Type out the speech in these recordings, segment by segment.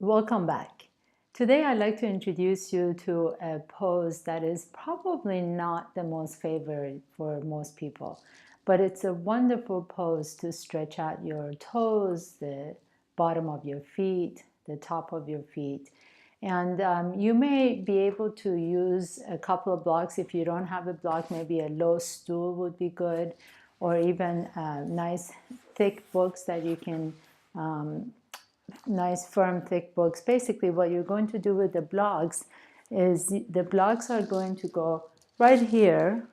Welcome back. Today I'd like to introduce you to a pose that is probably not the most favorite for most people, but it's a wonderful pose to stretch out your toes, the bottom of your feet, the top of your feet. And you may be able to use a couple of blocks. If you don't have a block, maybe a low stool would be good, or even nice thick books that you can nice firm thick books. Basically what you're going to do with the blocks is the blocks are going to go right here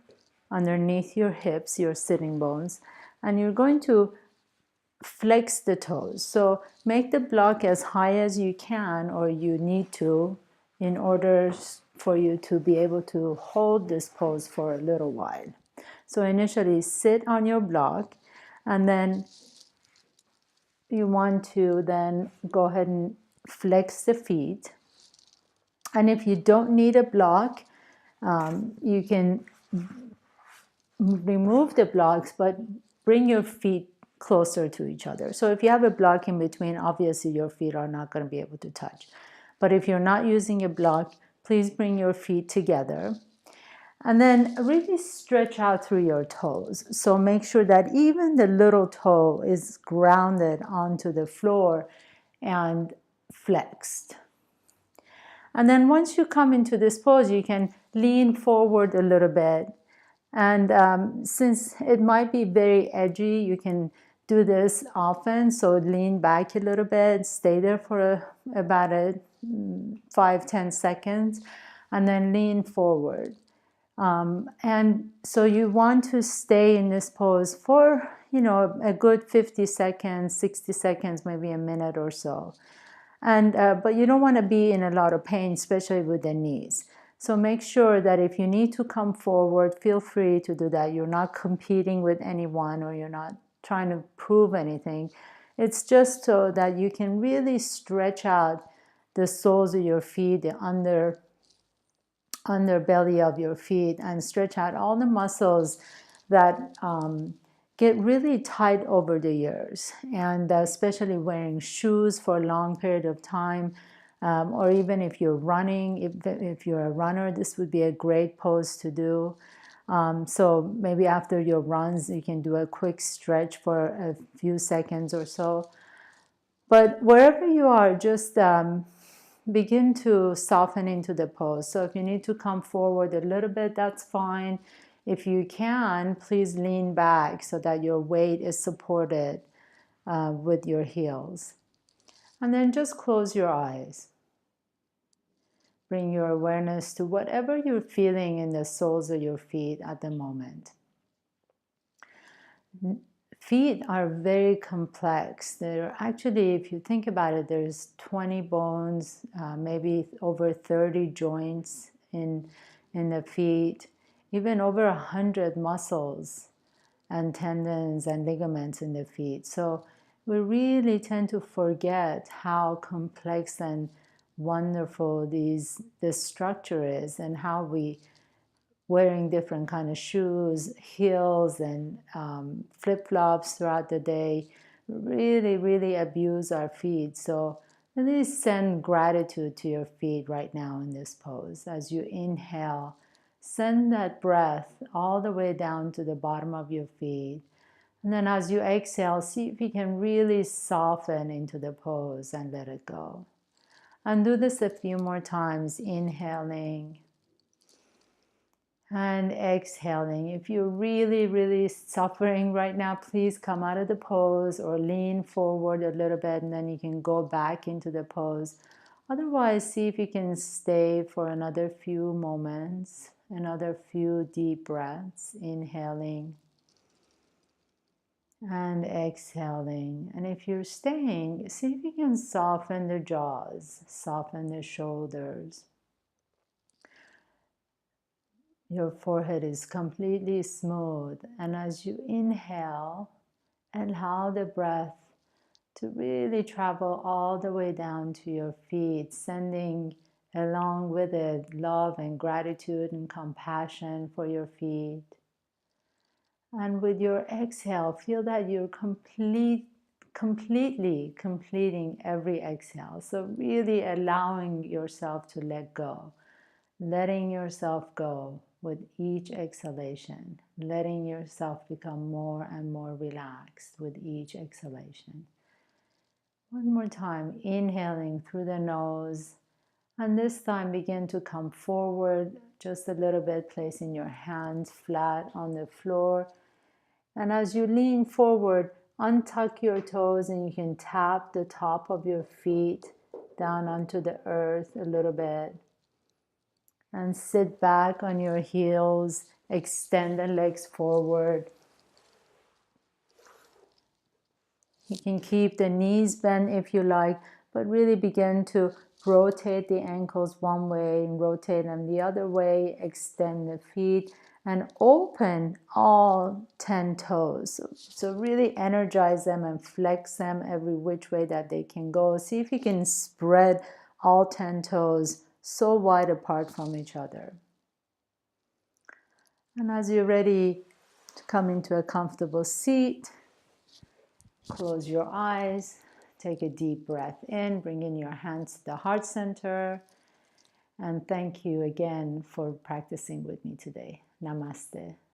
underneath your hips, your sitting bones, and you're going to flex the toes. So make the block as high as you can or you need to in order for you to be able to hold this pose for a little while. So initially sit on your block, and then you want to then go ahead and flex the feet. And if you don't need a block, you can remove the blocks, but bring your feet closer to each other. So if you have a block in between, obviously your feet are not going to be able to touch. But if you're not using a block, please bring your feet together. And then really stretch out through your toes. So make sure that even the little toe is grounded onto the floor and flexed. And then once you come into this pose, you can lean forward a little bit. And since it might be very edgy, you can do this often. So lean back a little bit, stay there for about 5-10 seconds, and then lean forward. And so you want to stay in this pose for, a good 50 seconds, 60 seconds, maybe a minute or so. And but you don't want to be in a lot of pain, especially with the knees. So make sure that if you need to come forward, feel free to do that. You're not competing with anyone, or you're not trying to prove anything. It's just so that you can really stretch out the soles of your feet, the underbelly of your feet, and stretch out all the muscles that get really tight over the years. And especially wearing shoes for a long period of time, or even if you're running, if you're a runner, this would be a great pose to do. So maybe after your runs, you can do a quick stretch for a few seconds or so. But wherever you are, just begin to soften into the pose. So if you need to come forward a little bit, that's fine. If you can, please lean back so that your weight is supported with your heels. And then just close your eyes. Bring your awareness to whatever you're feeling in the soles of your feet at the moment. Feet are very complex. They're actually, if you think about it, there's 20 bones, maybe over 30 joints in the feet, even over 100 muscles and tendons and ligaments in the feet. So we really tend to forget how complex and wonderful this structure is, and how we wearing different kind of shoes, heels, and flip-flops throughout the day really abuse our feet. So really send gratitude to your feet right now in this pose. As you inhale, send that breath all the way down to the bottom of your feet. And then as you exhale, see if you can really soften into the pose and let it go. And do this a few more times, inhaling and exhaling. If you're really suffering right now, please come out of the pose or lean forward a little bit, and then you can go back into the pose. Otherwise, see if you can stay for another few moments, another few deep breaths, inhaling and exhaling. And if you're staying, see if you can soften the jaws, soften the shoulders. Your forehead is completely smooth, and as you inhale, allow the breath to really travel all the way down to your feet, sending along with it love and gratitude and compassion for your feet. And with your exhale, feel that you're completely completing every exhale. So really allowing yourself to let go, letting yourself go with each exhalation, letting yourself become more and more relaxed with each exhalation. One more time, inhaling through the nose, and this time begin to come forward just a little bit, placing your hands flat on the floor. And as you lean forward, untuck your toes and you can tap the top of your feet down onto the earth a little bit. And sit back on your heels, extend the legs forward. You can keep the knees bent if you like, but really begin to rotate the ankles one way and rotate them the other way, extend the feet, and open all 10 toes. So really energize them and flex them every which way that they can go. See if you can spread all 10 toes so wide apart from each other. And as you're ready to come into a comfortable seat, close your eyes, take a deep breath in, bring in your hands to the heart center, and thank you again for practicing with me today. Namaste.